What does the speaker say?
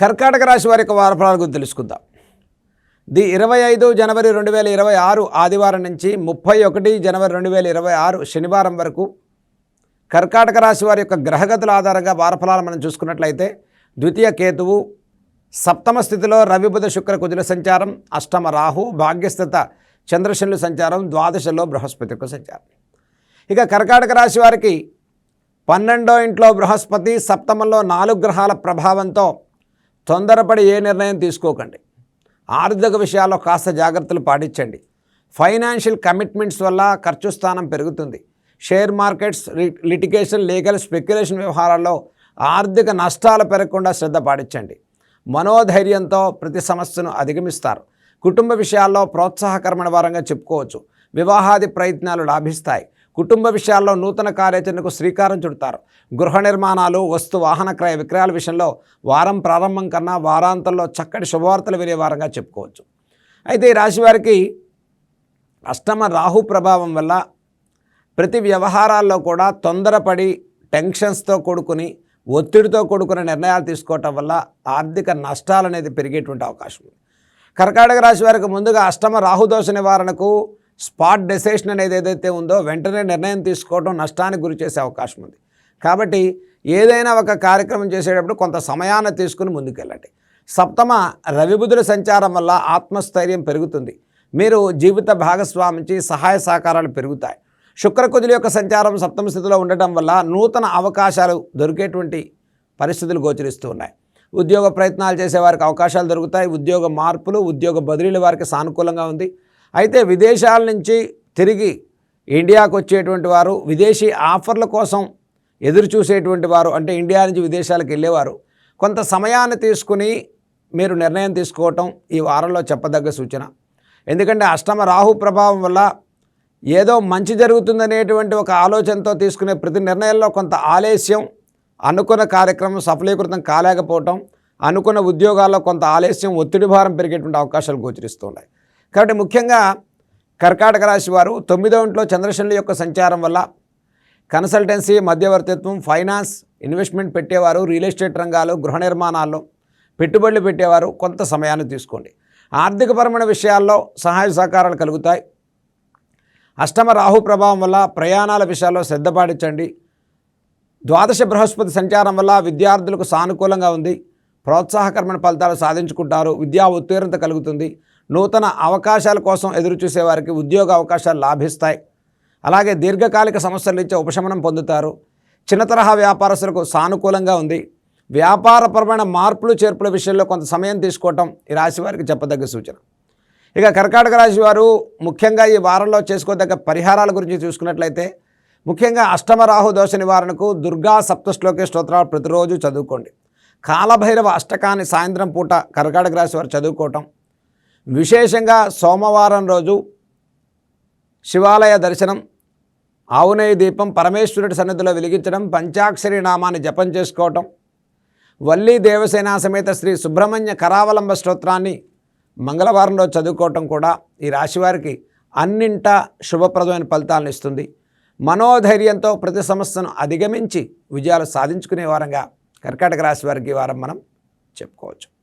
కర్కాటక రాశి వారి యొక్క వారఫలాల గురించి తెలుసుకుందాం. 25 జనవరి 2026 ఆదివారం నుంచి 31 జనవరి 2026 శనివారం వరకు కర్కాటక రాశి వారి యొక్క గ్రహగతుల ఆధారంగా వారఫలాలు మనం చూసుకున్నట్లయితే ద్వితీయ కేతువు, సప్తమ స్థితిలో రవి బుధ శుక్ర కుజుల సంచారం, అష్టమ రాహు, భాగ్యస్థిత చంద్రశనుల సంచారం, ద్వాదశలో బృహస్పతి యొక్క సంచారం. ఇక కర్కాటక రాశి వారికి 12వ ఇంట్లో బృహస్పతి, సప్తమంలో 4 గ్రహాల ప్రభావంతో తొందరపడి ఏ నిర్ణయం తీసుకోకండి. ఆర్థిక విషయాల్లో కాస్త జాగ్రత్తలు పాటించండి. ఫైనాన్షియల్ కమిట్మెంట్స్ వల్ల ఖర్చు స్థానం పెరుగుతుంది. Share markets, litigation, legal, speculation వ్యవహారాల్లో ఆర్థిక నష్టాలు పెరగకుండా శ్రద్ధ పాటించండి. మనోధైర్యంతో ప్రతి సమస్యను అధిగమిస్తారు. కుటుంబ విషయాల్లో ప్రోత్సాహకరమైన వారంగా చెప్పుకోవచ్చు. వివాహాది ప్రయత్నాలు లాభిస్తాయి. కుటుంబ విషయాల్లో నూతన కార్యాచరణకు శ్రీకారం చుడతారు. గృహ నిర్మాణాలు, వస్తు వాహన క్రయ విక్రయాల విషయంలో వారం ప్రారంభం కన్నా వారాంతంలో చక్కటి శుభవార్తలు వినే వారంగా చెప్పుకోవచ్చు. అయితే ఈ రాశి వారికి అష్టమ రాహు ప్రభావం వల్ల ప్రతి వ్యవహారాల్లో కూడా తొందరపడి టెన్షన్స్తో కూడుకుని ఒత్తిడితో కూడుకున్న నిర్ణయాలు తీసుకోవటం వల్ల ఆర్థిక నష్టాలు అనేది పెరిగేటువంటి అవకాశం ఉంది. కర్కాటక రాశి వారికి ముందుగా అష్టమ రాహుదోష నివారణకు స్పాట్ డెసిషన్ అనేది ఏదైతే ఉందో వెంటనే నిర్ణయం తీసుకోవడం నష్టానికి గురి చేసే అవకాశం ఉంది. కాబట్టి ఏదైనా ఒక కార్యక్రమం చేసేటప్పుడు కొంత సమయాన్ని తీసుకుని ముందుకెళ్ళండి. సప్తమ రవిబుధుల సంచారం వల్ల ఆత్మస్థైర్యం పెరుగుతుంది. మీరు జీవిత భాగస్వామించి సహాయ సహకారాలు పెరుగుతాయి. శుక్రకుజుల యొక్క సంచారం సప్తమ స్థితిలో ఉండటం వల్ల నూతన అవకాశాలు దొరికేటువంటి పరిస్థితులు గోచరిస్తూ ఉన్నాయి. ఉద్యోగ ప్రయత్నాలు చేసే వారికి అవకాశాలు దొరుకుతాయి. ఉద్యోగ మార్పులు, ఉద్యోగ బదిలీల వారికి సానుకూలంగా ఉంది. అయితే విదేశాల నుంచి తిరిగి ఇండియాకు వచ్చేటువంటి వారు, విదేశీ ఆఫర్ల కోసం ఎదురు చూసేటువంటి వారు, అంటే ఇండియా నుంచి విదేశాలకు వెళ్ళేవారు కొంత సమయాన్ని తీసుకుని మీరు నిర్ణయం తీసుకోవటం ఈ వారంలో చెప్పదగ్గ సూచన. ఎందుకంటే అష్టమ రాహు ప్రభావం వల్ల ఏదో మంచి జరుగుతుందనేటువంటి ఒక ఆలోచనతో తీసుకునే ప్రతి నిర్ణయంలో కొంత ఆలస్యం, అనుకున్న కార్యక్రమం సఫలీకృతం కాలేకపోవటం, అనుకున్న ఉద్యోగాల్లో కొంత ఆలస్యం, ఒత్తిడి భారం పెరిగేటువంటి అవకాశాలు గోచరిస్తున్నాయి. కాబట్టి ముఖ్యంగా కర్కాటక రాశి వారు 9వ ఇంట్లో చంద్రశనుల యొక్క సంచారం వల్ల కన్సల్టెన్సీ, మధ్యవర్తిత్వం, ఫైనాన్స్, ఇన్వెస్ట్మెంట్ పెట్టేవారు, రియల్ ఎస్టేట్ రంగాలు, గృహ నిర్మాణాల్లో పెట్టుబడులు పెట్టేవారు కొంత సమయాన్ని తీసుకోండి. ఆర్థికపరమైన విషయాల్లో సహాయ సహకారాలు కలుగుతాయి. అష్టమ రాహు ప్రభావం వల్ల ప్రయాణాల విషయాల్లో శ్రద్ధ పాటించండి. ద్వాదశ బృహస్పతి సంచారం వల్ల విద్యార్థులకు సానుకూలంగా ఉంది. ప్రోత్సాహకరమైన ఫలితాలు సాధించుకుంటారు. విద్యా ఉత్తీర్ణత కలుగుతుంది. నూతన అవకాశాల కోసం ఎదురు చూసేవారికి ఉద్యోగ అవకాశాలు లాభిస్తాయి. అలాగే దీర్ఘకాలిక సమస్యల నుంచి ఉపశమనం పొందుతారు. చిన్న తరహా వ్యాపారస్తులకు సానుకూలంగా ఉంది. వ్యాపారపరమైన మార్పులు చేర్పుల విషయంలో కొంత సమయం తీసుకోవటం ఈ రాశి వారికి చెప్పదగ్గ సూచన. ఇక కర్కాటక రాశి వారు ముఖ్యంగా ఈ వారంలో చేసుకోదగ్గ పరిహారాల గురించి చూసుకున్నట్లయితే ముఖ్యంగా అష్టమ రాహు దోష నివారణకు దుర్గా సప్తశ్లోకి స్తోత్రాలు ప్రతిరోజు చదువుకోండి. కాలభైరవ అష్టకాన్ని సాయంత్రం పూట కర్కాటక రాశి వారు చదువుకోవటం, విశేషంగా సోమవారం రోజు శివాలయ దర్శనం, ఆవునేయి దీపం పరమేశ్వరుడి సన్నిధిలో వెలిగించడం, పంచాక్షరి నామాన్ని జపం చేసుకోవటం, వల్లీ దేవసేన సమేత శ్రీ సుబ్రహ్మణ్య కరావలంబ స్తోత్రాన్ని మంగళవారంలో చదువుకోవటం కూడా ఈ రాశివారికి అన్నింటా శుభప్రదమైన ఫలితాలను ఇస్తుంది. మనోధైర్యంతో ప్రతి సమస్యను అధిగమించి విజయాలు సాధించుకునే వారంగా కర్కాటక రాశి వారికి ఈ వారం మనం చెప్పుకోవచ్చు.